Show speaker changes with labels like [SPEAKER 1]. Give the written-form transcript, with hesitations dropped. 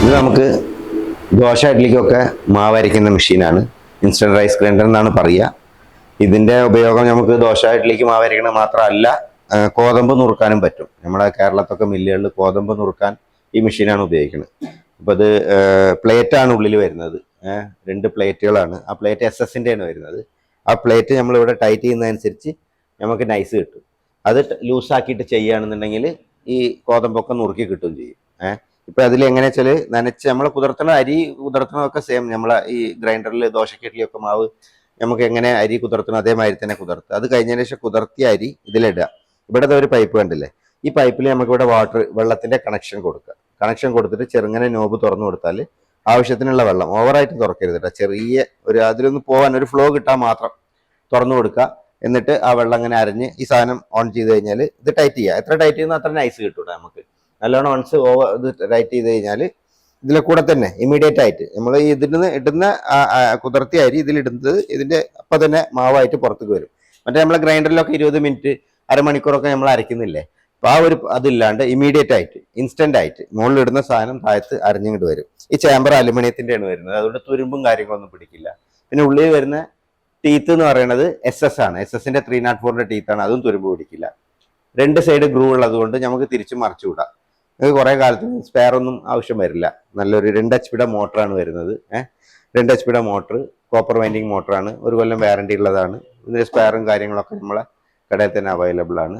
[SPEAKER 1] ഇത് നമുക്ക് ദോശ ഇഡ്ഡലിക്കൊക്കെ മാവ് അരയ്ക്കുന്ന മെഷീനാണ്. ഇൻസ്റ്റന്റ് റൈസ് ഗ്രൈൻഡർ എന്നാണ് പറയുക. ഇതിന്റെ ഉപയോഗം നമുക്ക് ദോശ ഇഡ്ഡലിക്ക് മാവ് അരയ്ക്കണത് മാത്രമല്ല, ഗോതമ്പ് നുറുക്കാനും പറ്റും. നമ്മുടെ കേരളത്തൊക്കെ മില്ലുകളിൽ ഗോതമ്പ് നുറുക്കാൻ ഈ മെഷീനാണ് ഉപയോഗിക്കുന്നത്. അപ്പോൾ അത് പ്ലേറ്റാണ് ഉള്ളിൽ വരുന്നത്. 2 പ്ലേറ്റുകളാണ്. ആ പ്ലേറ്റ് SS-ൻ്റെ ആണ് വരുന്നത്. ആ പ്ലേറ്റ് നമ്മളിവിടെ ടൈറ്റ് ചെയ്യുന്നതനുസരിച്ച് നമുക്ക് നൈസ് കിട്ടും. അത് ലൂസാക്കിയിട്ട് ചെയ്യുകയാണെന്നുണ്ടെങ്കിൽ ഈ ഗോതമ്പൊക്കെ നുറുക്കി കിട്ടുകയും ചെയ്യും. ഇപ്പം അതിൽ എങ്ങനെ വെച്ചാൽ നനച്ച് നമ്മൾ കുതിർത്തണ അരി കുതിർത്തണതൊക്കെ സെയിം. നമ്മളെ ഈ ഗ്രൈൻഡറിൽ ദോശക്കെട്ടിലൊക്കെ മാവ് നമുക്ക് എങ്ങനെ അരി കുതിർത്തണം അതേമാതിരി തന്നെ കുതിർത്തുക. അത് കഴിഞ്ഞതിന് ശേഷം കുതിർത്തിയ അരി ഇതിലിടുക. ഇവിടെ ഒരു പൈപ്പ് കണ്ടില്ലേ, ഈ പൈപ്പിൽ നമുക്കിവിടെ വെള്ളത്തിന്റെ കണക്ഷൻ കൊടുക്കുക. കണക്ഷൻ കൊടുത്തിട്ട് ചെറുങ്ങനെ നോബ് തുറന്നു കൊടുത്താൽ ആവശ്യത്തിനുള്ള വെള്ളം, ഓവറായിട്ട് തുറക്കരുത് കേട്ടോ, ചെറിയ അതിലൊന്ന് പോകാൻ ഒരു ഫ്ലോ കിട്ടാൻ മാത്രം തുറന്നു കൊടുക്കുക. എന്നിട്ട് ആ വെള്ളം അങ്ങനെ അരഞ്ഞ് ഈ സാധനം ഓൺ ചെയ്ത് കഴിഞ്ഞാൽ ഇത് ടൈറ്റ് ചെയ്യുക. എത്ര ടൈറ്റ് ചെയ്യുന്ന അത്ര നൈസ് കിട്ടൂടെ നമുക്ക്. നല്ലോണം വൺസ് ഇത് ടൈറ്റ് ചെയ്ത് കഴിഞ്ഞാൽ ഇതിലെ കൂടെ തന്നെ ഇമ്മീഡിയറ്റ് ആയിട്ട് നമ്മൾ ഇതിന് ഇടുന്ന കുതിർത്തിയ അരി ഇതിലിടുന്നത് ഇതിന്റെ അപ്പം തന്നെ മാവായിട്ട് പുറത്തേക്ക് വരും. മറ്റേ നമ്മളെ ഗ്രൈൻഡറിലൊക്കെ 20 മിനിറ്റ് അരമണിക്കൂറൊക്കെ നമ്മൾ അരയ്ക്കുന്നില്ലേ, അപ്പൊ ആ ഒരു അതില്ലാണ്ട് ഇമ്മീഡിയറ്റ് ആയിട്ട് ഇൻസ്റ്റന്റ് ആയിട്ട് മുകളിലിടുന്ന സാധനം താഴത്ത് അരഞ്ഞിങ്ങോട്ട് വരും. ഈ ചേമ്പർ അലുമിനിയത്തിന്റെ ആണ് വരുന്നത്, അതുകൊണ്ട് തുരുമ്പും കാര്യങ്ങളൊന്നും പിടിക്കില്ല. പിന്നെ ഉള്ളിൽ വരുന്ന ടീത്ത് എന്ന് പറയുന്നത് SS ആണ്. SS-ന്റെ 304-ന്റെ ടീത്താണ്, അതും തുരുമ്പ് പിടിക്കില്ല. 2 സൈഡ് ഗ്രൂ ഉള്ളത് കൊണ്ട് നമുക്ക് തിരിച്ചു മറിച്ചു വിടാം. കുറെ കാലത്തിന് സ്പെയർ ഒന്നും ആവശ്യം വരില്ല. നല്ലൊരു 2 HP മോട്ടറാണ് വരുന്നത്. 2 HP മോട്ടർ, കോപ്പർ വൈൻഡിങ് മോട്ടറാണ്. 1 കൊല്ലം വാറണ്ടി ഉള്ളതാണ്. ഇതിന്റെ സ്പെയറും കാര്യങ്ങളൊക്കെ നമ്മളെ കടയിൽ തന്നെ അവൈലബിൾ ആണ്.